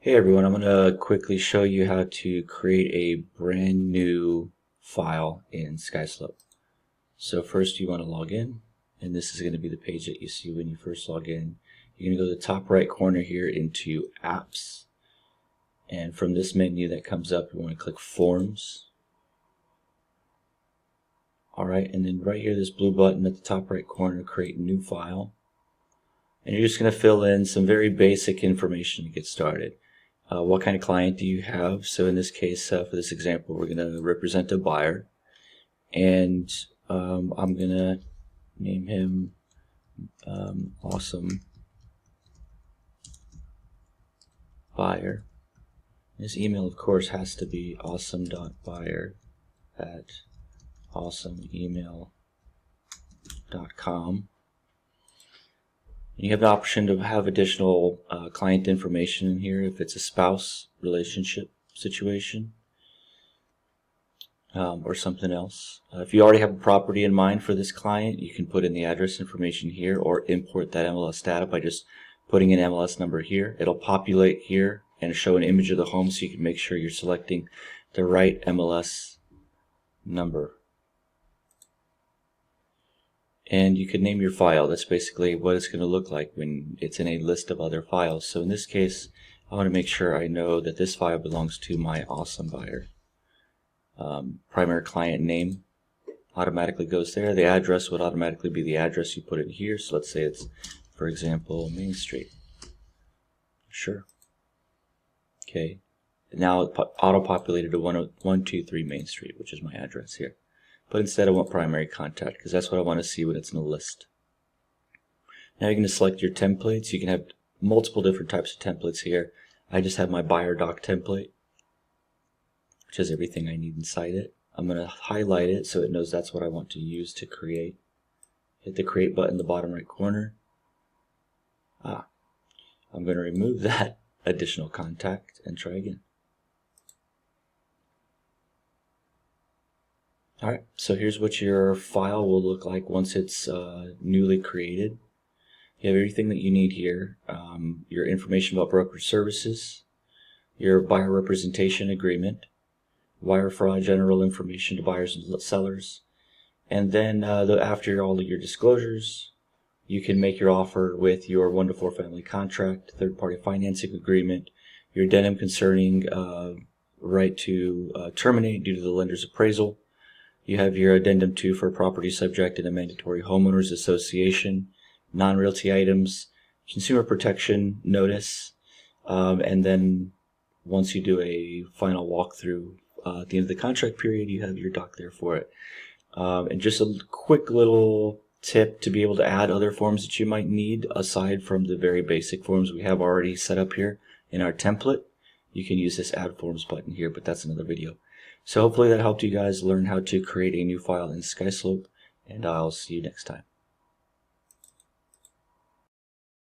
Hey everyone, I'm going to quickly show you how to create a brand new file in Skyslope. So first you want to log in, and this is going to be the page that you see when you first log in. You're going to go to the top right corner here into Apps, and from this menu that comes up you want to click Forms. Alright, and then right here this blue button at the top right corner, Create New File. And you're just going to fill in some very basic information to get started. What kind of client do you have? So in this case, for this example, we're going to represent a buyer, and I'm going to name him Awesome Buyer. His email, of course, has to be awesome.buyer@awesomeemail.com. You have the option to have additional client information in here if it's a spouse relationship situation or something else. If you already have a property in mind for this client, you can put in the address information here or import that MLS data by just putting an MLS number here. It'll populate here and show an image of the home, so you can make sure you're selecting the right MLS number. And you can name your file. That's basically what it's going to look like when it's in a list of other files. So in this case, I want to make sure I know that this file belongs to my Awesome Buyer. Primary client name automatically goes there. The address would automatically be the address you put in here. So let's say it's, for example, Main Street. Sure. Okay. Now it auto-populated to 123 Main Street, which is my address here. But instead I want primary contact because that's what I want to see when it's in a list. Now you're going to select your templates. You can have multiple different types of templates here. I just have my buyer doc template, which has everything I need inside it. I'm going to highlight it so it knows that's what I want to use to create. Hit the create button in the bottom right corner. I'm going to remove that additional contact and try again. Alright, so here's what your file will look like once it's newly created. You have everything that you need here. Your information about brokerage services, your buyer representation agreement, wire fraud general information to buyers and sellers, and then after all of your disclosures, you can make your offer with your 1-to-4 family contract, third-party financing agreement, your addendum concerning right to terminate due to the lender's appraisal. You have your addendum 2 for property subject in a mandatory homeowners association, non-realty items, consumer protection notice, and then once you do a final walkthrough at the end of the contract period, you have your doc there for it. And just a quick little tip to be able to add other forms that you might need aside from the very basic forms we have already set up here in our template. You can use this add forms button here, but that's another video. So hopefully that helped you guys learn how to create a new file in Skyslope, and I'll see you next time.